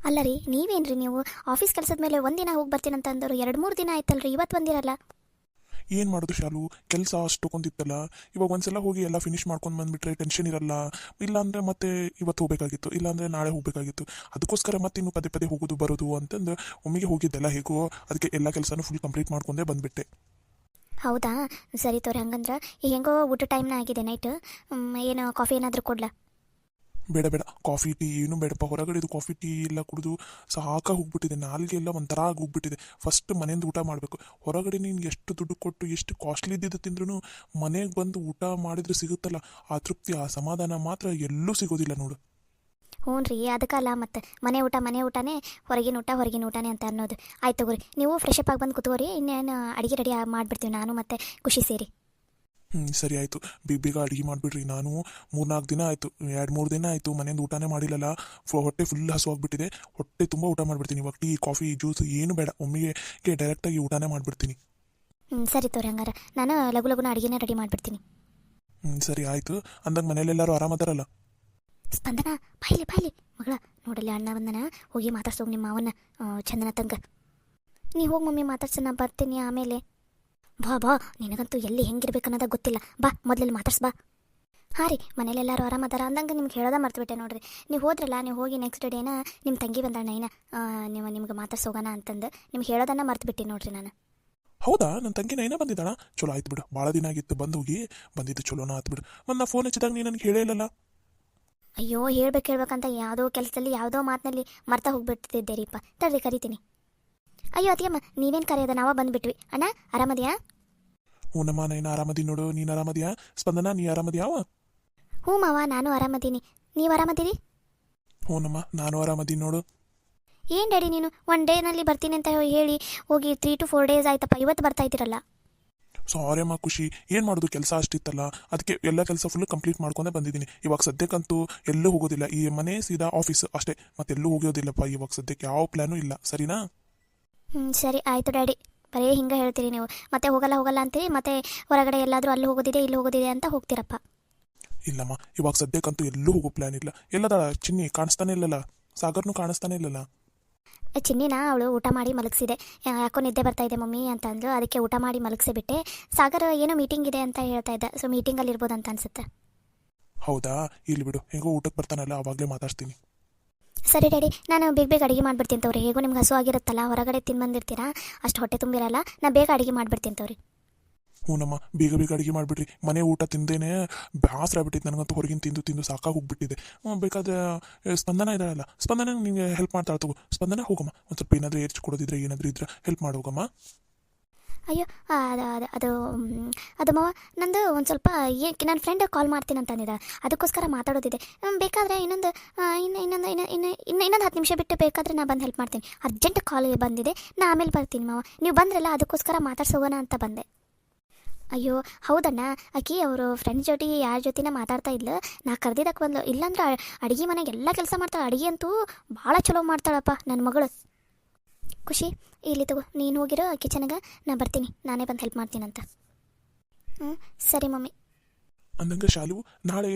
ಅಲ್ಲ ರೀ, ನೀವೇನ್ರಿ ನೀವು ಆಫೀಸ್ ಕೆಲಸದ ಮೇಲೆ ಒಂದಿನ ಹೋಗಿ ಬರ್ತೀನಂತ ಅಂದವರು 2-3 ದಿನ ಆಯ್ತಲ್ರಿ, ಇವತ್ತು ಬಂದಿರಲ್ಲ. ಏನು ಮಾಡೋದು ಶಾಲು, ಕೆಲಸ ಅಷ್ಟೊಂದಿತ್ತಲ್ಲ. ಇವಾಗ ಒಂದ್ಸಲ ಹೋಗಿ ಎಲ್ಲ ಫಿನಿಶ್ ಮಾಡ್ಕೊಂಡು ಬಂದುಬಿಟ್ರೆ ಟೆನ್ಷನ್ ಇರಲ್ಲ. ಇಲ್ಲಾಂದರೆ ಮತ್ತೆ ಇವತ್ತು ಹೋಗಬೇಕಾಗಿತ್ತು, ಇಲ್ಲಾಂದರೆ ನಾಳೆ ಹೋಗಬೇಕಾಗಿತ್ತು. ಅದಕ್ಕೋಸ್ಕರ ಮತ್ತೆ ಇನ್ನು ಪದೇ ಪದೇ ಹೋಗೋದು ಬರೋದು ಅಂತಂದು ಒಮ್ಮೆಗೆ ಹೋಗಿದ್ದೆಲ್ಲ ಹೇಗೋ ಅದಕ್ಕೆ ಎಲ್ಲ ಕೆಲಸನೂ ಫುಲ್ ಕಂಪ್ಲೀಟ್ ಮಾಡ್ಕೊಂಡೇ ಬಂದುಬಿಟ್ಟೆ. ಹೌದಾ, ಸರಿ ತೋರಿ. ಹಂಗಂದ್ರೆ ಈಗ ಹೆಂಗೋ ಊಟ ಟೈಮ್ನ ಆಗಿದೆ ನೈಟ್. ಏನು ಕಾಫಿ ಏನಾದರೂ ಕೊಡ್ಲಾ? ಬೇಡ ಬೇಡ, ಕಾಫಿ ಟೀ ಏನು ಬೇಡಪ್ಪ. ಹೊರಗಡೆದು ಕಾಫಿ ಟೀ ಎಲ್ಲ ಕುಡಿದು ಸಾಕಾಗಿ ಹೋಗ್ಬಿಟ್ಟಿದೆ, ನಾಲ್ಗೆ ಎಲ್ಲ ಒಂಥರ ಆಗಿ ಹೋಗ್ಬಿಟ್ಟಿದೆ. ಫಸ್ಟ್ ಮನೆಯಿಂದ ಊಟ ಮಾಡಬೇಕು. ಹೊರಗಡೆ ನೀನು ಎಷ್ಟು ದುಡ್ಡು ಕೊಟ್ಟು ಎಷ್ಟು ಕಾಸ್ಟ್ಲಿ ಇದ್ದಿದ್ದು ತಿಂದ್ರೂ ಮನೆಗೆ ಬಂದು ಊಟ ಮಾಡಿದ್ರೆ ಸಿಗುತ್ತಲ್ಲ ಆ ತೃಪ್ತಿ, ಆ ಸಮಾಧಾನ ಮಾತ್ರ ಎಲ್ಲೂ ಸಿಗೋದಿಲ್ಲ ನೋಡು. ಹ್ಞೂ ರೀ, ಅದಕ್ಕಲ್ಲ ಮತ್ತು ಮನೆ ಊಟನೇ, ಹೊರಗಿನ ಊಟನೇ ಅಂತ ಅನ್ನೋದು. ಆಯ್ತು ತಗೋರಿ, ನೀವು ಫ್ರೆಶ್ ಅಪ್ ಆಗಿ ಬಂದು ಕೂತ್ಕೋರಿ. ಇನ್ನೇನು ಅಡುಗೆ ರೆಡಿ ಮಾಡಿಬಿಡ್ತೀವಿ ನಾನು ಮತ್ತು ಖುಷಿ ಸೇರಿ. ಸರಿ ಆಯಿತು, ಬೇಗ ಬೇಗ ಅಡುಗೆ ಮಾಡಿಬಿಡ್ರಿ. ನಾನು 3-4 ದಿನ ಆಯಿತು, 2-3 ದಿನ ಆಯಿತು ಮನೆಯಿಂದ ಊಟನೇ ಮಾಡಿಲ್ಲಲ್ಲ. ಹೊಟ್ಟೆ ಫುಲ್ ಹಸುವಾಗ್ಬಿಟ್ಟಿದೆ. ಹೊಟ್ಟೆ ತುಂಬ ಊಟ ಮಾಡಿಬಿಡ್ತೀನಿ. ಇವಾಗ ಟೀ ಕಾಫಿ ಜ್ಯೂಸ್ ಏನು ಬೇಡ, ಒಮ್ಮೆಗೆ ಡೈರೆಕ್ಟಾಗಿ ಊಟನೇ ಮಾಡಿಬಿಡ್ತೀನಿ. ಸರಿ ತೋರಿ, ಹಂಗಾರೆ ನಾನು ಲಘುನ ಅಡುಗೆನೇ ರೆಡಿ ಮಾಡಿಬಿಡ್ತೀನಿ. ಸರಿ ಆಯಿತು. ಅಂದಂಗೆ ಮನೇಲೆಲ್ಲರೂ ಆರಾಮದಾರಲ್ಲ? ಸ್ಪಂದನ, ಬಾಯ್ಲಿ ಮಗಳ, ನೋಡಲ್ಲಿ ಅಣ್ಣ ಬಂದನ, ಹೋಗಿ ಮಾತಾಡ್ಸೋಗಿ ನಿಮ್ಮ ಮಾವನ್ನ, ಚಂದನ ತಂಗ. ನೀ ಹೋಗಿ ಮಮ್ಮಿ ಮಾತಾಡ್ಸೋಣ, ಬರ್ತೀನಿ ಆಮೇಲೆ. ಬಾ ನಿನಗಂತೂ ಎಲ್ಲಿ ಹೆಂಗಿರ್ಬೇಕನ್ನೋದ ಗೊತ್ತಿಲ್ಲ. ಬಾ ಮೊದಲಲ್ಲಿ ಮಾತಾಡ್ಸ್ ಬಾ. ಹಾಂ ರೀ, ಮನೇಲೆಲ್ಲರೂ ಆರಾಮದಾರ. ಅಂದಂಗೆ ನಿಮ್ಗೆ ಹೇಳೋದ ಮರ್ತುಬಿಟ್ಟೆ ನೋಡ್ರಿ. ನೀವು ಹೋದ್ರಲ್ಲ, ನೀವು ಹೋಗಿ ನೆಕ್ಸ್ಟ್ ಡೇನ ನಿಮ್ಮ ತಂಗಿ ಬಂದಣ್ಣ ನಿಮ್ಗೆ ಮಾತಾಡ್ಸೋಗೋಣ ಅಂತಂದು ನಿಮ್ಗೆ ಹೇಳೋದನ್ನ ಮರ್ತುಬಿಟ್ಟೆ ನೋಡ್ರಿ ನಾನು. ಹೌದಾ, ನನ್ನ ತಂಗಿ ನೈನ ಬಂದಿದ್ದಾಳ? ಚಲೋ ಆಯ್ತು ಬಿಡು, ಭಾಳ ದಿನ ಆಗಿತ್ತು ಬಂದು ಬಂದಿದ್ದು, ಚಲೋನ ಆಯ್ತು ಬಿಡು. ಮತ್ತು ನಾ ಫೋನ್ ಹಚ್ಚಿದಾಗ ನೀನು ನನಗೆ ಹೇಳೇ. ಅಯ್ಯೋ, ಹೇಳ್ಬೇಕಂತ ಯಾವುದೋ ಕೆಲಸದಲ್ಲಿ ಯಾವುದೋ ಮಾತಿನಲ್ಲಿ ಮರ್ತಾ ಹೋಗ್ಬಿಡ್ತಿದ್ದೆ ರೀಪ್ಪ. ತಡ್ರಿ ಕರಿತೀನಿ. ಅಯ್ಯೋ ಅತಿಯಮ್ಮ, ನೀವೇನು ಕರೆಯೋದ, ನಾವ ಬಂದುಬಿಟ್ವಿ. ಅಣ್ಣ ಆರಾಮದಿಯಾ? ಹ್ಞೂನಮ್ಮ, ನೈನ ಆರಾಮದಿ ನೋಡು. ನೀನು ಆರಾಮದಿಯಾ? ಸ್ಪಂದನ, ನೀ ಆರಾಮದಿಯಾವ? ಹ್ಞೂ ಮಾವ, ನಾನು ಆರಾಮದೀನಿ. ನೀವು ಆರಾಮದಿರಿ? ಹ್ಞೂನಮ್ಮ, ನಾನು ಆರಾಮದೀನಿ ನೋಡು. ಏನು ಡ್ಯಾಡಿ, ನೀನು 1 ಡೇನಲ್ಲಿ ಬರ್ತೀನಿ ಅಂತ ಹೇಳಿ ಹೋಗಿ 3-4 ಡೇಸ್ ಆಯ್ತಪ್ಪ, ಇವತ್ತು ಬರ್ತಾ ಇದ್ದೀರಲ್ಲ. ಸಾರಿ ಅಮ್ಮ ಖುಷಿ, ಏನು ಮಾಡೋದು, ಕೆಲಸ ಅಷ್ಟಿತ್ತಲ್ಲ, ಅದಕ್ಕೆ ಎಲ್ಲ ಕೆಲಸ ಫುಲ್ ಕಂಪ್ಲೀಟ್ ಮಾಡ್ಕೊಂಡೇ ಬಂದಿದ್ದೀನಿ. ಇವಾಗ ಸದ್ಯಕ್ಕಂತೂ ಎಲ್ಲೂ ಹೋಗೋದಿಲ್ಲ, ಈ ಮನೆ ಸೀದಾ ಆಫೀಸ್ ಅಷ್ಟೇ, ಮತ್ತೆಲ್ಲೂ ಹೋಗೋದಿಲ್ಲಪ್ಪ ಇವಾಗ ಸದ್ಯಕ್ಕೆ. ಯಾವ ಪ್ಲ್ಯಾನು ಇಲ್ಲ, ಸರಿನಾ? ಸರಿ ಆಯಿತು ಡ್ಯಾಡಿ. ಬರೀ ಹಿಂಗೆ ಹೇಳ್ತೀರಿ ನೀವು, ಮತ್ತೆ ಹೋಗಲ್ಲ ಅಂತೀರಿ, ಮತ್ತೆ ಹೊರಗಡೆ ಎಲ್ಲಾದರೂ ಅಲ್ಲಿ ಹೋಗೋದಿದೆ ಇಲ್ಲಿ ಹೋಗೋದಿದೆ ಅಂತ ಹೋಗ್ತೀರಪ್ಪ. ಇಲ್ಲಮ್ಮ, ಇವಾಗ ಸದ್ಯಕ್ಕಂತೂ ಎಲ್ಲೂ ಹೋಗೋ ಪ್ಲ್ಯಾನ್ ಇಲ್ಲ. ಎಲ್ಲದ ಚಿನ್ನಿ ಕಾಣಿಸ್ತಾನೆ ಇಲ್ಲಲ್ಲ, ಸಾಗರ್ನು ಕಾಣಿಸ್ತಾನೆ ಇಲ್ಲಲ್ಲ. ಚಿನ್ನಿನ ಅವಳು ಊಟ ಮಾಡಿ ಮಲಗಿಸಿದೆ. ಯಾಕೋ ನಿದ್ದೆ ಬರ್ತಾ ಇದೆ ಮಮ್ಮಿ ಅಂತಂದು, ಅದಕ್ಕೆ ಊಟ ಮಾಡಿ ಮಲಗಿಸಿಬಿಟ್ಟೆ. ಸಾಗರ್ ಏನೋ ಮೀಟಿಂಗ್ ಇದೆ ಅಂತ ಹೇಳ್ತಾ ಇದ್ದ, ಸೊ ಮೀಟಿಂಗಲ್ಲಿ ಇರ್ಬೋದು ಅಂತ ಅನ್ಸುತ್ತೆ. ಹೌದಾ, ಇಲ್ಲಿ ಬಿಡು, ಹೇಗೋ ಊಟಕ್ಕೆ ಬರ್ತಾನಲ್ಲ ಆವಾಗಲೇ ಮಾತಾಡ್ತೀನಿ. ಸರಿ ಡ್ಯಾಡಿ, ನಾನು ಬೇಗ ಅಡುಗೆ ಮಾಡಿಬಿಡ್ತೀನಿ ತವ್ರಿ. ಹೇಗೋ ನಿಮ್ಗೆ ಹಸು ಆಗಿರುತ್ತಲ್ಲ, ಹೊರಗಡೆ ತಿಂದು ಅಷ್ಟು ಹೊಟ್ಟೆ ತುಂಬಿರಲ್ಲ. ನಾನು ಬೇಗ ಅಡುಗೆ ಮಾಡಿಬಿಡ್ತೀನಿ ತವ್ರಿ. ಹ್ಞೂನಮ್ಮ, ಬೇಗ ಅಡುಗೆ ಮಾಡಿಬಿಡ್ರಿ. ಮನೆ ಊಟ ತಿಂದೇನೆ ಬೇಸರ ಆಗ್ಬಿಟ್ಟಿತ್ತು ನನಗಂತೂ, ಹೊರಗಿನ ತಿಂದು ಸಾಕಾಗಿ ಹೋಗ್ಬಿಟ್ಟಿದೆ. ಬೇಕಾದ್ರೆ ಸ್ಪಂದನ ಇದ್ದಾಳಲ್ಲ, ಸ್ಪಂದನ ನಿಮಗೆ ಹೆಲ್ಪ್ ಮಾಡ್ತಾಳೆ ತಗೋ. ಸ್ಪಂದನ ಹೋಗಮ್ಮ, ಒಂದು ಸ್ವಲ್ಪ ಏನಾದರೂ ಏರ್ಚಿ ಕೊಡೋದಿದ್ರೆ ಏನಾದರೂ ಇದ್ರೆ ಹೆಲ್ಪ್ ಮಾಡೋಗಮ್ಮ. ಅಯ್ಯೋ, ಅದು ಮಾವ, ನಂದು ಒಂದು ಸ್ವಲ್ಪ ನನ್ನ ಫ್ರೆಂಡ್ ಕಾಲ್ ಮಾಡ್ತೀನಿ ಅಂತ ಅಂದಿದ್ದ, ಅದಕ್ಕೋಸ್ಕರ ಮಾತಾಡೋದಿದೆ. ಬೇಕಾದರೆ ಇನ್ನೊಂದು 10 ನಿಮಿಷ ಬಿಟ್ಟು ಬೇಕಾದರೆ ನಾನು ಬಂದು ಹೆಲ್ಪ್ ಮಾಡ್ತೀನಿ. ಅರ್ಜೆಂಟ್ ಕಾಲ್ ಬಂದಿದೆ, ನಾ ಆಮೇಲೆ ಬರ್ತೀನಿ ಮಾವ. ನೀವು ಬಂದ್ರಲ್ಲ, ಅದಕ್ಕೋಸ್ಕರ ಮಾತಾಡ್ಸೋಗೋಣ ಅಂತ ಬಂದೆ. ಅಯ್ಯೋ ಹೌದಣ್ಣ, ಆಕಿ ಅವರು ಫ್ರೆಂಡ್ಸ್ ಜೊತೆ ಯಾರ ಜೊತೆನ ಮಾತಾಡ್ತಾ ಇದ್ಲು, ನಾ ಕರೆದಿದ್ದಕ್ಕೆ ಬಂದು. ಇಲ್ಲಾಂದ್ರೆ ಅಡುಗೆ ಮನೆಗೆ ಎಲ್ಲ ಕೆಲಸ ಮಾಡ್ತಾಳೆ. ಅಡುಗೆ ಅಂತೂ ಭಾಳ ಚಲೋ ಮಾಡ್ತಾಳಪ್ಪ ನನ್ನ ಮಗಳು. ಖುಷಿ, ಇಲ್ಲಿ ತಗೋ, ನೀನು ಹೋಗಿರೋ ಕಿಚನ್ಗೆ, ನಾ ಬರ್ತೀನಿ, ನಾನೇ ಬಂದು ಹೆಲ್ಪ್ ಮಾಡ್ತೀನಂತ. ಸರಿ ಮಮ್ಮಿ. ಅಂದಂಗೆ ಶಾಲು, ನಾಳೆ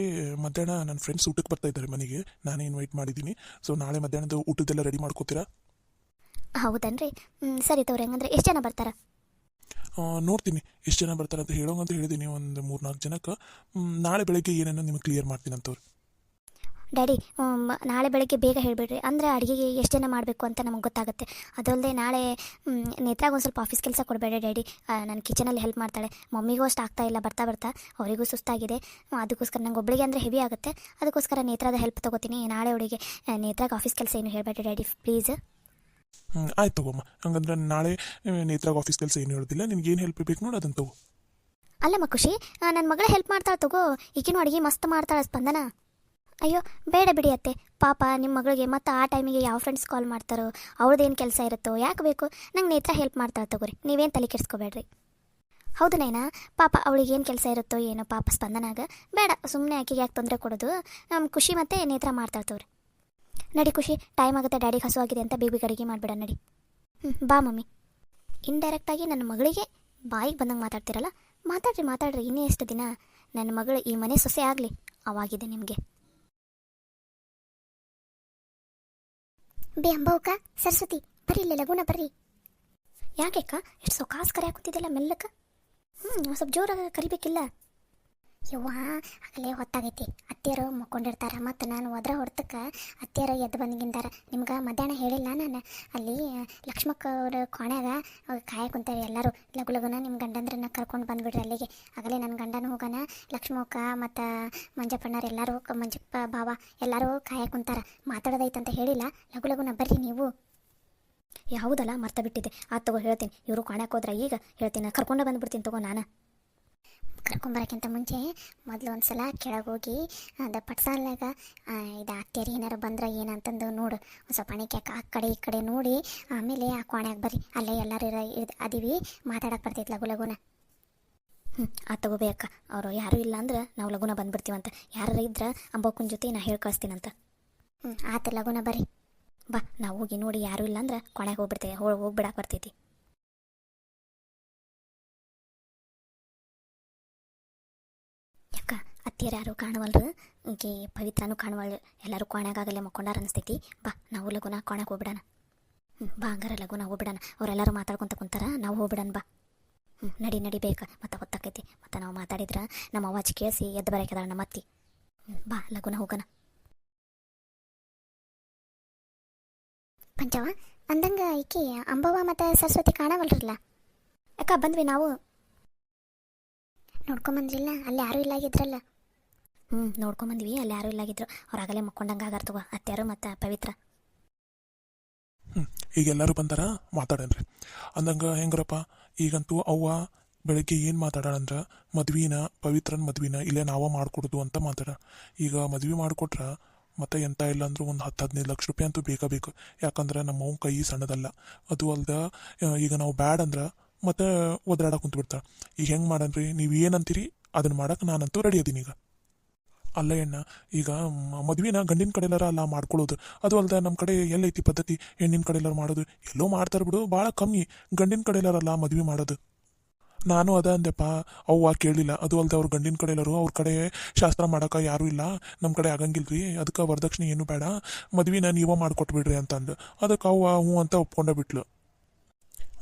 ಮಧ್ಯಾಹ್ನ ನನ್ನ ಫ್ರೆಂಡ್ಸ್ ಊಟಕ್ಕೆ ಬರ್ತಾ ಇದ್ದಾರೆ ಮನೆಗೆ, ನಾನೇ ಇನ್ವೈಟ್ ಮಾಡಿದ್ದೀನಿ. ಸೊ ನಾಳೆ ಮಧ್ಯಾಹ್ನದ ಊಟದ್ದೆಲ್ಲ ರೆಡಿ ಮಾಡ್ಕೋತೀರಾ? ಹೌದನ್ರಿ, ಸರಿ ತಗೋರಿ. ಹಂಗಂದ್ರೆ ಎಷ್ಟು ಜನ ಬರ್ತಾರ? ನೋಡ್ತೀನಿ ಎಷ್ಟು ಜನ ಬರ್ತಾರೆ ಅಂತ ಹೇಳೋಂಗಂತ ಹೇಳಿದ್ದೀನಿ, ಒಂದು 3-4 ಜನಕ್ಕೆ. ನಾಳೆ ಬೆಳಗ್ಗೆ ಏನೇನೋ ನಿಮಗೆ ಕ್ಲಿಯರ್ ಮಾಡ್ತೀನಿ ಅಂತವ್ರು. ಡ್ಯಾಡಿ, ನಾಳೆ ಬೆಳಗ್ಗೆ ಬೇಗ ಹೇಳಿಬಿಡ್ರಿ, ಅಂದರೆ ಅಡುಗೆಗೆ ಎಷ್ಟು ಜನ ಮಾಡಬೇಕು ಅಂತ ನಮಗೆ ಗೊತ್ತಾಗುತ್ತೆ. ಅದಲ್ಲದೆ ನಾಳೆ ನೇತ್ರಾಗ ಒಂದು ಸ್ವಲ್ಪ ಆಫೀಸ್ ಕೆಲಸ ಕೊಡಬೇಡ ಡ್ಯಾಡಿ. ನಾನು ಕಿಚನಲ್ಲಿ ಹೆಲ್ಪ್ ಮಾಡ್ತಾಳೆ. ಮಮ್ಮಿಗೂ ಅಷ್ಟು ಆಗ್ತಾ ಇಲ್ಲ, ಬರ್ತಾ ಅವರಿಗೂ ಸುಸ್ತಾಗಿದೆ. ಅದಕ್ಕೋಸ್ಕರ ನಂಗೆ ಒಬ್ಬಳಿಗೆ ಅಂದರೆ ಹೆವಿ ಆಗುತ್ತೆ. ಅದಕ್ಕೋಸ್ಕರ ನೇತ್ರದ ಹೆಲ್ಪ್ ತೊಗೋತೀನಿ. ನಾಳೆ ಅವಳಿಗೆ ನೇತ್ರಾಗ ಆಫೀಸ್ ಕೆಲಸ ಏನು ಹೇಳಬೇಡ ಡ್ಯಾಡಿ, ಪ್ಲೀಸ್. ಆಯ್ತು ತಗೋಮ್ಮ, ಹಂಗಂದ್ರೆ ನಾಳೆ ನೇತ್ರಾಗ ಆಫೀಸ್ ಕೆಲಸ ಏನು ಹೇಳೋದಿಲ್ಲ. ನಿನ್ಗೆ ಏನು ಹೆಲ್ಪ್ ಬೇಕು ನೋಡಿ ಅದನ್ನು ತಗೋ. ಅಲ್ಲಮ್ಮ ಖುಷಿ, ನನ್ನ ಮಗಳ ಹೆಲ್ಪ್ ಮಾಡ್ತಾಳೆ ತಗೋ. ಈಗಿನೂ ಅಡುಗೆ ಮಸ್ತ್ ಮಾಡ್ತಾಳೆ ಸ್ಪಂದನ. ಅಯ್ಯೋ ಬೇಡ ಬಿಡಿ ಅತ್ತೆ, ಪಾಪ ನಿಮ್ಮ ಮಗಳಿಗೆ ಮತ್ತು ಆ ಟೈಮಿಗೆ ಯಾವ ಫ್ರೆಂಡ್ಸ್ ಕಾಲ್ ಮಾಡ್ತಾರೋ, ಅವ್ರದ್ದೇನು ಕೆಲಸ ಇರುತ್ತೋ, ಯಾಕೆ ಬೇಕು. ನಂಗೆ ನೇತ್ರ ಹೆಲ್ಪ್ ಮಾಡ್ತಾಳೆ ತಗೋರಿ, ನೀವೇನು ತಲೆ ಕೆಡಿಸ್ಕೋಬೇಡ್ರಿ. ಹೌದು ನೈನಾ, ಪಾಪ ಅವಳಿಗೆ ಏನು ಕೆಲಸ ಇರುತ್ತೋ ಏನೋ, ಪಾಪ ಸ್ಪಂದನಾಗ. ಬೇಡ, ಸುಮ್ಮನೆ ಆಕೆಗೆ ಯಾಕೆ ತೊಂದರೆ ಕೊಡೋದು. ಖುಷಿ ಮತ್ತು ನೇತ್ರ ಮಾಡ್ತಾಳೆ ತಗೋರಿ. ನಡಿ ಖುಷಿ, ಟೈಮ್ ಆಗುತ್ತೆ, ಡ್ಯಾಡಿಗೆ ಹಸು ಆಗಿದೆ ಅಂತ ಬೇಗ ಅಡುಗೆ ಮಾಡಿಬಿಡ ನಡಿ. ಬಾ ಮಮ್ಮಿ. ಇಂಡೈರೆಕ್ಟಾಗಿ ನನ್ನ ಮಗಳಿಗೆ ಬಾಯಿಗೆ ಬಂದಂಗೆ ಮಾತಾಡ್ತಿರಲ್ಲ, ಮಾತಾಡ್ರಿ. ಇನ್ನೇ ಎಷ್ಟು ದಿನ ನನ್ನ ಮಗಳು ಈ ಮನೆ ಸೊಸೆ ಆಗಲಿ, ಅವಾಗಿದೆ ನಿಮಗೆ. ಬಿ ಅಂಬವಕ್ಕ ಸರಸ್ವತಿ ಬರ್ರಿ ಇಲ್ಲೇ ಲಗುನ ಬರ್ರಿ. ಯಾಕೆಕ್ಕ ಎಷ್ಟು ಸೊಕಾಸ್ ಕರೆ ಹಾಕುತ್ತಿದ್ದಲ್ಲ ಮೆಲ್ಲಕ್ಕ? ಸ್ವಲ್ಪ ಜೋರಾಗ ಕರಿಬೇಕಿಲ್ಲ. ಯವ್ವ ಆಗಲೇ ಹೊತ್ತಾಗೈತಿ, ಅತ್ತಿಯರು ಮುಕ್ಕೊಂಡಿರ್ತಾರೆ. ಮತ್ತು ನಾನು ಹೋದ್ರೆ ಹೊಡ್ತಕ್ಕೆ ಅತ್ತಿಯರು ಎದ್ದು ಬಂದ್ಗಿಂದಾರ. ನಿಮ್ಗೆ ಮಧ್ಯಾಹ್ನ ಹೇಳಿಲ್ಲ ನಾನು ಅಲ್ಲಿ ಲಕ್ಷ್ಮಕ್ಕ ಅವ್ರ ಕೋಣ್ಯಾಗ ಕಾಯ ಕುಂತೇವೆ ಎಲ್ಲರೂ. ಲಗು ಲಗುನ ನಿಮ್ಮ ಗಂಡಂದ್ರನ್ನ ಕರ್ಕೊಂಡು ಬಂದ್ಬಿಡ್ರಿ ಅಲ್ಲಿಗೆ. ಆಗಲೇ ನನ್ನ ಗಂಡನ ಹೋಗೋಣ, ಲಕ್ಷ್ಮಕ್ಕ ಮತ್ತು ಮಂಜಪ್ಪಣ್ಣರು ಎಲ್ಲರೂ, ಮಂಜಪ್ಪ ಭಾವ ಎಲ್ಲರೂ ಕಾಯ ಕುಂತಾರ. ಮಾತಾಡೋದೈತಂತ ಹೇಳಿಲ್ಲ, ಲಗು ಲಗುನ ಬರ್ರಿ ನೀವು. ಯಾವುದಲ್ಲ ಮರ್ತ ಬಿಟ್ಟಿದ್ದೆ. ಆತು ತಗೋ ಹೇಳ್ತೀನಿ. ಇವರು ಕೋಣ್ಯಾಕ ಹೋದ್ರೆ ಈಗ ಹೇಳ್ತೀನಿ, ಕರ್ಕೊಂಡು ಬಂದ್ಬಿಡ್ತೀನಿ ತಗೋ. ನಾನು ಕರ್ಕೊಂಬರೋಕ್ಕಿಂತ ಮುಂಚೆ ಮೊದಲು ಒಂದು ಸಲ ಕೆಳಗೆ ಹೋಗಿ ಅದು ಪಟ್ಸಾಲಾಗ ಇದು ಅತ್ತೆಯರು ಏನಾರು ಬಂದ್ರೆ ಏನಂತಂದು ನೋಡು. ಒಂದು ಸ್ವಲ್ಪ ಅಣಿಕ್ಯಾಕ ಆ ಕಡೆ ಈ ಕಡೆ ನೋಡಿ ಆಮೇಲೆ ಆ ಕೋಣ್ಯಾಗ ಬರ್ರಿ. ಅಲ್ಲೇ ಎಲ್ಲರೂ ಅದೀವಿ, ಮಾತಾಡಕ್ಕೆ ಬರ್ತೈತೆ ಲಗು ಲಗುನ. ಆ ತಗೋಬೇಕ. ಅವರು ಯಾರೂ ಇಲ್ಲ ಅಂದ್ರೆ ನಾವು ಲಗುನ ಬಂದ್ಬಿಡ್ತೀವಂತ. ಯಾರು ಇದ್ರೆ ಅಂಬೋಕನ ಜೊತೆ ನಾ ಹೇಳಿ ಕಳಿಸ್ತೀನಂತ. ಆತ ಲಗುನ ಬರ್ರಿ. ಬಾ ನಾವು ಹೋಗಿ ನೋಡಿ ಯಾರೂ ಇಲ್ಲ ಅಂದ್ರೆ ಕೋಣ್ಯಾಗ ಹೋಗ್ಬಿಡ್ತೇವೆ. ಹೋಗ್ಬಿಡಕ್ಕೆ ಬರ್ತೈತಿ. ಯಾಕ ಅತ್ತಿಯರು ಯಾರು ಕಾಣವಲ್ರು, ಈಕೆ ಪವಿತ್ರನೂ ಕಾಣವಲ್ರು. ಎಲ್ಲರೂ ಕೋಣ್ಯಾಗಲೇ ಮಕ್ಕೊಂಡಾರ ಅನಿಸ್ತೈತಿ. ಬಾ ನಾವು ಲಗುನ ಕೋಣ್ಯಾಗ ಹೋಗ್ಬಿಡೋಣ. ಬಾ ಹಂಗಾರ ಲಗುನ ಹೋಗ್ಬಿಡೋಣ. ಅವರೆಲ್ಲರೂ ಮಾತಾಡ್ಕೊತ ಕುಂತಾರ, ನಾವು ಹೋಗ್ಬಿಡೋಣ. ಬಾ ನಡಿ ಬೇಕಾ, ಮತ್ತೆ ಹೊತ್ತಾಕೈತಿ. ಮತ್ತು ನಾವು ಮಾತಾಡಿದ್ರೆ ನಮ್ಮ ಅವಾಜ್ ಕೇಳಿಸಿ ಎದ್ದು ಬರೋಕೆದಾಳ ನಮ್ಮ ಅತ್ತಿ. ಬಾ ಲಗುನ ಹೋಗೋಣ. ಪಂಚವ ಅಂದಂಗೆ ಈಕಿ ಅಂಬವ್ವ ಮತ್ತು ಸರಸ್ವತಿ ಕಾಣವಲ್ರಲ್ಲ. ಯಾಕ ಬಂದ್ವಿ ನಾವು. ನೋಡ್ಕೊಂಬಂದ್ರಿಲ್ಲ, ಅಲ್ಲಿ ಯಾರೂ ಇಲ್ಲಾಗಿದ್ರಲ್ಲ. ನೋಡ್ಕೊಂಬಂದ್ವಿ, ಅಲ್ಲಿ ಯಾರೂ ಇಲ್ಲಾಗಿದ್ರು. ಅವ್ರಾಗಲೇ ಮಕ್ಕೊಂಡಂಗೆ ಆಗಾರ ತಗೋ ಅತ್ಯಾರು ಮತ್ತು ಪವಿತ್ರ. ಈಗ ಎಲ್ಲರೂ ಬಂದಾರ, ಮಾತಾಡನ್ರಿ. ಅಂದಂಗೆ ಹೆಂಗ್ರಪ್ಪ, ಈಗಂತೂ ಅವ್ವ ಬೆಳಗ್ಗೆ ಏನು ಮಾತಾಡೋಣಂದ್ರೆ ಮದ್ವಿನ ಪವಿತ್ರನ ಮದ್ವಿನ ಇಲ್ಲೇ ನಾವ ಮಾಡಿಕೊಡೋದು ಅಂತ ಮಾತಾಡ. ಈಗ ಮದ್ವೆ ಮಾಡಿಕೊಟ್ರೆ ಮತ್ತು ಎಂತ ಇಲ್ಲ ಅಂದರೂ ಒಂದು 10-15 ಲಕ್ಷ ರೂಪಾಯಿ ಅಂತೂ ಬೇಕು. ಯಾಕಂದ್ರೆ ನಮ್ಮ ಅವ್ನ ಕೈ ಸಣ್ಣದಲ್ಲ. ಅದು ಅಲ್ದ ಈಗ ನಾವು ಬ್ಯಾಡ್ ಅಂದ್ರೆ ಮತ್ತು ಒದ್ರಾಡಕ್ಕೆ ಕುಂತು ಬಿಡ್ತಾಳೆ. ಈಗ ಹೆಂಗೆ ಮಾಡನ್ರಿ, ನೀವು ಏನಂತೀರಿ ಅದನ್ನು ಮಾಡಕ್ಕೆ ನಾನಂತೂ ರೆಡಿ ಅದೀನಿ. ಈಗ ಅಲ್ಲ ಎಣ್ಣ, ಈಗ ಮದುವೆನ ಗಂಡಿನ ಕಡೆ ಎಲ್ಲಾರ ಅಲ್ಲ ಮಾಡ್ಕೊಳ್ಳೋದು. ಅದು ಅಲ್ದ ನಮ್ಮ ಕಡೆ ಎಲ್ಲೈತಿ ಪದ್ಧತಿ ಹೆಣ್ಣಿನ ಕಡೆ ಎಲ್ಲಾರು ಮಾಡೋದು? ಎಲ್ಲೋ ಮಾಡ್ತಾರೆ ಬಿಡು, ಭಾಳ ಕಮ್ಮಿ. ಗಂಡಿನ ಕಡೆ ಎಲ್ಲಾರಲ್ಲ ಮದುವೆ ಮಾಡೋದು. ನಾನು ಅದ ಅಂದೆಪ್ಪ, ಅವ್ವ ಕೇಳಲಿಲ್ಲ. ಅದು ಅಲ್ದೆ ಅವ್ರ ಗಂಡಿನ ಕಡೆ ಎಲ್ಲರೂ ಅವ್ರ ಕಡೆ ಶಾಸ್ತ್ರ ಮಾಡೋಕೆ ಯಾರೂ ಇಲ್ಲ, ನಮ್ಮ ಕಡೆ ಆಗಂಗಿಲ್ರಿ, ಅದಕ್ಕೆ ವರದಕ್ಷಿಣೆ ಏನು ಬೇಡ, ಮದ್ವಿನ ನೀವೇ ಮಾಡಿಕೊಟ್ಬಿಡ್ರಿ ಅಂತಂದು. ಅದಕ್ಕೆ ಅವ್ವ ಹ್ಞೂ ಅಂತ ಒಪ್ಕೊಂಡ ಬಿಟ್ಲು.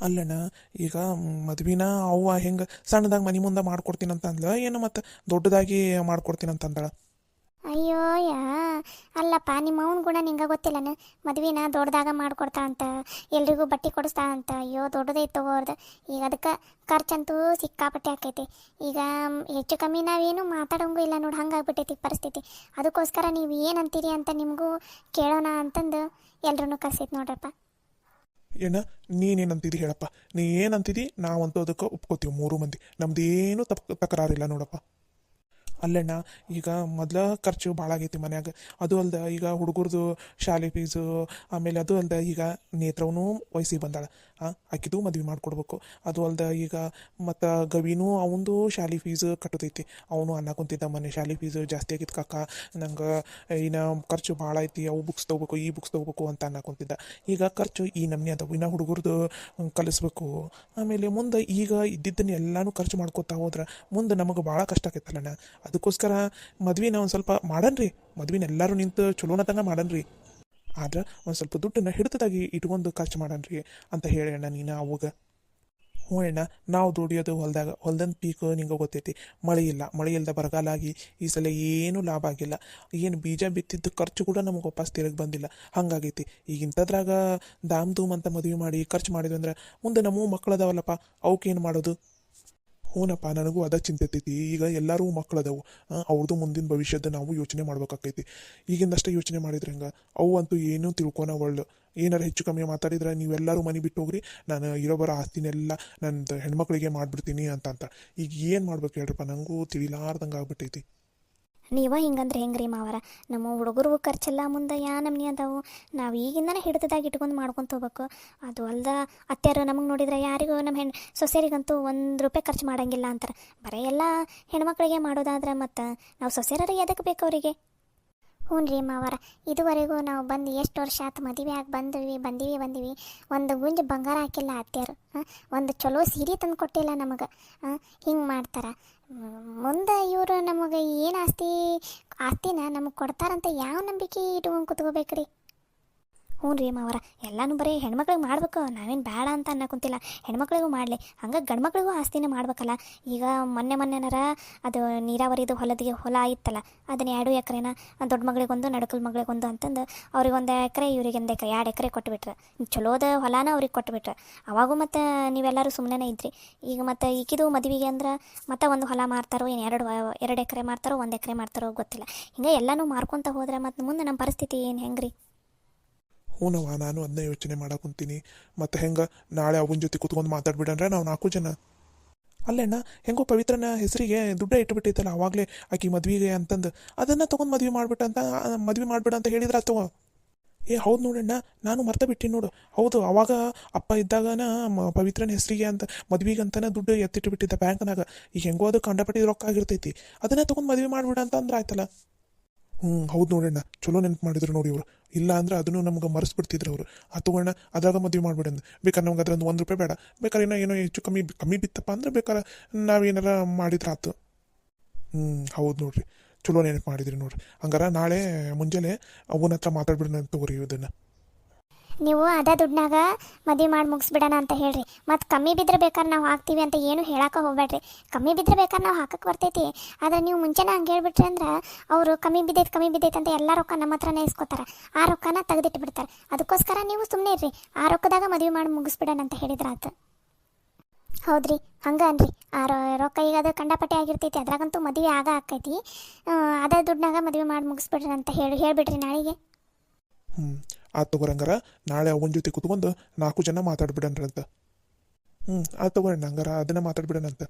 ಅಲ್ಲಣ್ಣ, ಈಗ ಮದ್ವಿನ ಅವ್ವ ಹೆಂಗೆ ಸಣ್ಣದಾಗಿ ಮನೆ ಮುಂದೆ ಮಾಡ್ಕೊಡ್ತೀನಂತ ಅಂದ್ಲ, ಏನು ಮತ್ತು ದೊಡ್ಡದಾಗಿ ಮಾಡ್ಕೊಡ್ತೀನಂತ ಅಂದಳ? ಅಯ್ಯೋ ಅಲ್ಲಪ್ಪ, ನಿಮ್ಮ ಅವನ ಗುಣ ನಿಂಗೆ ಗೊತ್ತಿಲ್ಲನ. ಮದ್ವಿನ ದೊಡ್ಡದಾಗ ಮಾಡ್ಕೊಡ್ತಾ ಅಂತ, ಎಲ್ರಿಗೂ ಬಟ್ಟೆ ಕೊಡಿಸ್ತಾ ಅಂತ. ಅಯ್ಯೋ ದೊಡ್ಡದೈತೆ ತಗೋರ್ದು. ಈಗ ಅದಕ್ಕೆ ಖರ್ಚಂತೂ ಸಿಕ್ಕಾಪಟ್ಟೆ ಆಕೈತಿ. ಈಗ ಹೆಚ್ಚು ಕಮ್ಮಿ ನಾವೇನು ಮಾತಾಡೋಂಗೂ ಇಲ್ಲ ನೋಡಿ, ಹಂಗಾಗ್ಬಿಟ್ಟೈತಿ ಪರಿಸ್ಥಿತಿ. ಅದಕ್ಕೋಸ್ಕರ ನೀವು ಏನಂತೀರಿ ಅಂತ ನಿಮಗೂ ಕೇಳೋಣ ಅಂತಂದು ಎಲ್ರೂ ಕರ್ಸೈತಿ ನೋಡ್ರಪ್ಪ. ಏನ ನೀನೇನಂತಿದಿ ಹೇಳಪ್ಪ, ನೀ ಏನಂತಿದಿ ನಾವಂತೂ ಅದಕ್ಕೆ ಒಪ್ಕೋತೀವಿ 3 ಮಂದಿ. ನಮ್ದೇನು ತಕರಾರಿಲ್ಲ ನೋಡಪ್ಪ. ಅಲ್ಲಣ್ಣ, ಈಗ ಮೊದಲ ಖರ್ಚು ಭಾಳ ಆಗೈತಿ ಮನ್ಯಾಗ. ಅದು ಅಲ್ದ ಈಗ ಹುಡುಗರದು ಶಾಲೆ ಫೀಸು, ಆಮೇಲೆ ಅದು ಅಲ್ದ ಈಗ ನೇತ್ರವೂ ವಯಸ್ಸಿಗೆ ಬಂದಾಳ, ಆಕಿದು ಮದ್ವೆ ಮಾಡಿಕೊಡ್ಬೇಕು. ಅದು ಅಲ್ದ ಈಗ ಮತ್ತು ಗವಿನೂ ಅವಂದು ಶಾಲೆ ಫೀಸು ಕಟ್ಟೋದೈತಿ. ಅವನು ಅನ್ನ ಕುಂತಿದ್ದ ಮೊನ್ನೆ ಶಾಲೆ ಫೀಸು ಜಾಸ್ತಿ ಆಗಿತ್ತು ಕಾಕ, ನಂಗೆ ಇನ್ನು ಖರ್ಚು ಭಾಳ ಐತಿ, ಅವು ಬುಕ್ಸ್ ತೊಗೋಬೇಕು ಈ ಬುಕ್ಸ್ ತೊಗೋಬೇಕು ಅಂತ ಅನ್ನ ಕುಂತಿದ್ದ. ಈಗ ಖರ್ಚು ಈ ನಮ್ನಿ ಅದಾವು, ಇನ್ನು ಹುಡುಗರದು ಕಲಿಸ್ಬೇಕು. ಆಮೇಲೆ ಮುಂದೆ ಈಗ ಇದ್ದಿದ್ದನ್ನು ಎಲ್ಲನೂ ಖರ್ಚು ಮಾಡ್ಕೋತಾ ಹೋದ್ರೆ ಮುಂದೆ ನಮಗೆ ಭಾಳ ಕಷ್ಟ ಆಕೈತಲ್ಲಣ್ಣ. ಅದಕ್ಕೋಸ್ಕರ ಮದ್ವಿನ ಒಂದು ಸ್ವಲ್ಪ ಮಾಡನ್ರಿ, ಮದ್ವಿನ ಎಲ್ಲರೂ ನಿಂತು ಚಲೋನತಂಗ ಮಾಡನ್ರಿ. ಆದ್ರೆ ಒಂದು ಸ್ವಲ್ಪ ದುಡ್ಡನ್ನು ಹಿಡಿತದಾಗಿ ಇಟ್ಕೊಂಡು ಖರ್ಚು ಮಾಡನ್ರಿ ಅಂತ ಹೇಳಿ ಅಣ್ಣ ನೀನು ಅವಾಗ. ಹ್ಞೂ ಅಣ್ಣ, ನಾವು ದುಡಿಯೋದು ಹೊಲ್ದಂದು ಪೀಕ್ ನಿಂಗೆ ಗೊತ್ತೈತಿ. ಮಳೆ ಇಲ್ಲದ ಬರಗಾಲ ಆಗಿ ಈ ಸಲ ಏನೂ ಲಾಭ ಆಗಿಲ್ಲ. ಏನು ಬೀಜ ಬಿತ್ತಿದ್ದು ಖರ್ಚು ಕೂಡ ನಮಗೆ ವಾಪಸ್ ತಿರುಗಿ ಬಂದಿಲ್ಲ, ಹಂಗಾಗೈತಿ. ಈಗ ಇಂಥದ್ರಾಗ ದಾಮ್ ಧೂಮ್ ಅಂತ ಮದುವೆ ಮಾಡಿ ಖರ್ಚು ಮಾಡಿದ್ವಿ ಅಂದ್ರೆ ಮುಂದೆ ನಮ್ಮ ಮಕ್ಕಳದಾವಲ್ಲಪ್ಪ, ಅವಕ್ಕೇನು ಮಾಡೋದು? ಹ್ಞೂನಪ್ಪ, ನನಗೂ ಅದ ಚಿಂತೆ ಐತಿ. ಈಗ ಎಲ್ಲರೂ ಮಕ್ಕಳದವು, ಅವ್ರದ್ದು ಮುಂದಿನ ಭವಿಷ್ಯದ ನಾವು ಯೋಚನೆ ಮಾಡ್ಬೇಕಾಕೈತಿ. ಈಗಿಂದಷ್ಟೇ ಯೋಚನೆ ಮಾಡಿದ್ರೆ ಹಂಗೆ ಅವು ಅಂತೂ ಏನೂ ತಿಳ್ಕೊನ ಒಳ್ಳು. ಏನಾರು ಹೆಚ್ಚು ಕಮ್ಮಿ ಮಾತಾಡಿದ್ರೆ ನೀವೆಲ್ಲರೂ ಮನೆ ಬಿಟ್ಟು ಹೋಗ್ರಿ, ನಾನು ಇರೋಬರೋ ಆಸ್ತಿನೆಲ್ಲ ನನ್ನ ಹೆಣ್ಮಕ್ಳಿಗೆ ಮಾಡಿಬಿಡ್ತೀನಿ ಅಂತ. ಈಗ ಏನು ಮಾಡ್ಬೇಕು ಹೇಳ್ರಪ್ಪ, ನನಗೂ ತಿಳಿಲಾರ್ದಂಗೆ ಆಗ್ಬಿಟ್ಟೈತಿ. ನೀವ ಹಿಂಗಂದ್ರೆ ಹೆಂಗ್ರಿ ಮಾವರ? ನಮ್ಮ ಹುಡುಗರು ಖರ್ಚೆಲ್ಲ ಮುಂದೆ ಯಾ ನಮ್ನಿ ಅದಾವು. ನಾವು ಈಗಿಂದನೇ ಹಿಡಿತದಾಗ ಇಟ್ಕೊಂಡು ಮಾಡ್ಕೊತ ಹೋಗ್ಬೇಕು. ಅದು ಅಲ್ದ ಅತ್ಯಾರು ನಮಗೆ ನೋಡಿದ್ರೆ ಯಾರಿಗೂ ನಮ್ಮ ಸೊಸೆಯರಿಗಂತೂ ₹1 ಖರ್ಚು ಮಾಡೋಂಗಿಲ್ಲ ಅಂತಾರೆ. ಬರೀ ಎಲ್ಲ ಹೆಣ್ಮಕ್ಳಿಗೆ ಮಾಡೋದಾದ್ರೆ ಮತ್ತು ನಾವು ಸೊಸೆಯರಿಗೆ ಎದಕ್ಕೆ ಬೇಕು ಅವರಿಗೆ? ಹ್ಞೂ ರೀ ಮಾವರ, ಇದುವರೆಗೂ ನಾವು ಬಂದು ಎಷ್ಟು ವರ್ಷ ಆಯ್ತು ಮದುವೆ ಆಗಿ ಬಂದೀವಿ. ಒಂದು ಗುಂಜು ಬಂಗಾರ ಹಾಕಿಲ್ಲ ಅತ್ತೆಯರು, ಒಂದು ಚಲೋ ಸೀರೆ ತಂದು ಕೊಟ್ಟಿಲ್ಲ ನಮಗೆ. ಹಿಂಗೆ ಮಾಡ್ತಾರೆ. ಮುಂದೆ ಇವರು ನಮಗೆ ಏನು ಆಸ್ತಿನ ನಮಗೆ ಕೊಡ್ತಾರಂತ ಯಾವ ನಂಬಿಕೆ ಇಟ್ಕೊಂಡು ಕೂತ್ಕೋಬೇಕ್ರಿ? ಹ್ಞೂ ರೀ ಮಾವರ, ಎಲ್ಲನೂ ಬರೀ ಹೆಣ್ಮಕ್ಳಿಗೆ ಮಾಡ್ಬೇಕು, ನಾವೇನು ಬೇಡ ಅಂತ ಅನ್ನೋಕುಂತಿಲ್ಲ, ಹೆಣ್ಮಕ್ಳಿಗೂ ಮಾಡಲಿ, ಹಂಗೆ ಗಂಡು ಮಕ್ಳಿಗೂ ಆಸ್ತಿನೇ ಮಾಡ್ಬೇಕಲ್ಲ. ಈಗ ಮೊನ್ನೆನಾರ ಅದು ನೀರಾವರಿದು ಹೊಲ ಇತ್ತಲ್ಲ, ಅದನ್ನ 2 ಎಕರೆನ ದೊಡ್ಡ ಮಗಳಿಗೊಂದು ನಡುಕಲ್ ಮಗಳಿಗೊಂದು ಅಂತಂದು ಅವ್ರಿಗೆ 1 ಎಕರೆ ಇವ್ರಿಗೆ 1 ಎಕರೆ 2 ಎಕರೆ ಕೊಟ್ಬಿಟ್ರೆ, ಚಲೋದ ಹೊಲಾನ ಅವ್ರಿಗೆ ಕೊಟ್ಬಿಟ್ರೆ. ಅವಾಗೂ ಮತ್ತು ನೀವೆಲ್ಲರೂ ಸುಮ್ಮನೆ ಇದ್ರಿ. ಈಗ ಮತ್ತು ಈಕಿದು ಮದುವೆಗೆ ಅಂದ್ರೆ ಮತ್ತೆ ಒಂದು ಹೊಲ ಮಾರ್ತಾರೋ ಏನು 2 ಎಕರೆ ಮಾರ್ತಾರೋ 1 ಎಕರೆ ಮಾರ್ತಾರೋ ಗೊತ್ತಿಲ್ಲ. ಹಿಂಗೆ ಎಲ್ಲನೂ ಮಾರ್ಕೊತ ಹೋದ್ರೆ ಮತ್ತು ಮುಂದೆ ನಮ್ಮ ಪರಿಸ್ಥಿತಿ ಏನು ಹೆಂಗೆ ರೀ? ಹ್ಞೂನವ್ವ, ನಾನು ಅದನ್ನೇ ಯೋಚನೆ ಮಾಡಾಕುಂತೀನಿ. ಮತ್ತು ಹೆಂಗೆ ನಾಳೆ ಅವನ ಜೊತೆ ಕುತ್ಕೊಂಡು ಮಾತಾಡ್ಬಿಡಂದ್ರೆ ನಾವು 4 ಜನ. ಅಲ್ಲೇಣ್ಣ, ಹೆಂಗೋ ಪವಿತ್ರನ ಹೆಸರಿಗೆ ದುಡ್ಡ ಇಟ್ಬಿಟ್ಟೈತಲ್ಲ ಅವಾಗಲೇ ಆಕಿ ಮದ್ವೆಗೆ ಅಂತಂದು, ಅದನ್ನು ತೊಗೊಂಡು ಮದುವೆ ಮಾಡಿಬಿಡ ಅಂತ ಹೇಳಿದ್ರೆ ಆತವ. ಹೌದು ನೋಡಣ್ಣ, ನಾನು ಮರ್ತ ಬಿಟ್ಟಿನಿ ನೋಡು. ಹೌದು, ಅವಾಗ ಅಪ್ಪ ಇದ್ದಾಗನ ಪವಿತ್ರನ ಹೆಸರಿಗೆ ಅಂತ ಮದ್ವೆಗೆ ಅಂತಲೇ ದುಡ್ಡು ಎತ್ತಿಟ್ಬಿಟ್ಟಿದ್ದ ಬ್ಯಾಂಕ್ನಾಗ. ಈಗ ಹೆಂಗೋ ಅದು ಕಂಡಪಟ್ಟಿ ರೊಕ್ಕ ಆಗಿರ್ತೈತಿ, ಅದನ್ನೇ ತೊಗೊಂಡು ಮದುವೆ ಮಾಡಿಬಿಡ ಅಂತ ಅಂದ್ರೆ ಆಯ್ತಲ್ಲ. ಹೌದು ನೋಡಣ್ಣ, ಚಲೋ ನೆನಪು ಮಾಡಿದ್ರು ನೋಡಿ ಇವರು. ಇಲ್ಲ ಅಂದ್ರೆ ಅದನ್ನು ನಮ್ಗೆ ಮರೆಸ್ಬಿಡ್ತಿದ್ರು ಅವರು. ಆ ತಗೋಣ ಅದ್ರಾಗ ಮದುವೆ ಮಾಡ್ಬಿಡಂದು. ಬೇಕಾದ್ರೆ ನಮ್ಗೆ ಅದ್ರಂದು 1 ರೂಪಾಯಿ ಬೇಡ, ಬೇಕಾದ್ರೆ ಏನೋ ಹೆಚ್ಚು ಕಮ್ಮಿ ಬಿತ್ತಪ್ಪ ಅಂದ್ರೆ ಬೇಕಾದ್ರೆ ನಾವೇನಾರ ಮಾಡಿದ್ರೆ ಆತು. ಹೌದು ನೋಡ್ರಿ, ಚಲೋ ನೆನಪು ಮಾಡಿದ್ರಿ ನೋಡ್ರಿ. ಹಂಗಾರ ನಾಳೆ ಮುಂಜಾನೆ ಅವನ ಹತ್ರ ಮಾತಾಡ್ಬಿಡೋಣ ತಗೋರಿ ಇದನ್ನು. ನೀವು ಅದೇ ದುಡ್ಡಾಗ ಮದುವೆ ಮಾಡಿ ಮುಗಿಸ್ಬಿಡೋಣ ಅಂತ ಹೇಳ್ರಿ. ಮತ್ತು ಕಮ್ಮಿ ಬಿದ್ದರೆ ಬೇಕಾದ್ರೆ ನಾವು ಹಾಕ್ತೀವಿ ಅಂತ ಏನು ಹೇಳಕ್ಕೆ ಹೋಗ್ಬೇಡ್ರಿ. ಕಮ್ಮಿ ಬಿದ್ದರೆ ಬೇಕಾದ್ರೆ ನಾವು ಹಾಕಕ್ಕೆ ಬರ್ತೈತಿ, ಆದರೆ ನೀವು ಮುಂಚೆನೇ ಹಂಗೆ ಹೇಳ್ಬಿಟ್ರಿ ಅಂದ್ರೆ ಅವರು ಕಮ್ಮಿ ಬಿದ್ದೈತೆ ಅಂತ ಎಲ್ಲ ರೊಕ್ಕ ನಮ್ಮ ಹತ್ರನೇ ಇಸ್ಕೊತಾರೆ. ಆ ರೊಕ್ಕನ ತೆಗೆದಿಟ್ಟು ಬಿಡ್ತಾರೆ. ಅದಕ್ಕೋಸ್ಕರ ನೀವು ಸುಮ್ಮನೆ ಇರ್ರಿ, ಆ ರೊಕ್ಕದಾಗ ಮದುವೆ ಮಾಡಿ ಮುಗಿಸ್ಬಿಡೋಣ ಅಂತ ಹೇಳಿದ್ರೆ ಆತು. ಹೌದ್ರಿ, ಹಂಗೆ ಅನ್ರಿ. ಆ ರೊಕ್ಕ ಈಗ ಅದು ಕಂಡಪಟ್ಟೆ ಆಗಿರ್ತೈತಿ, ಅದ್ರಾಗಂತೂ ಮದುವೆ ಆಕೈತಿ. ಅದೇ ದುಡ್ಡಾಗ ಮದುವೆ ಮಾಡಿ ಮುಗಿಸ್ಬಿಡ್ರಿ ಅಂತ ಹೇಳಿಬಿಡ್ರಿ ನಾಳೆಗೆ. ಆ ತಗೋರಂಗಾರ ನಾಳೆ ಅವನ ಜೊತೆ ಕುತ್ಕೊಂಡು 4 ಜನ ಮಾತಾಡ್ಬಿಡಣ್ರಂತ. ಆ ತಗೋಣ ಹಂಗಾರ ಅದನ್ನ ಮಾತಾಡ್ಬಿಡೋಣಂತ.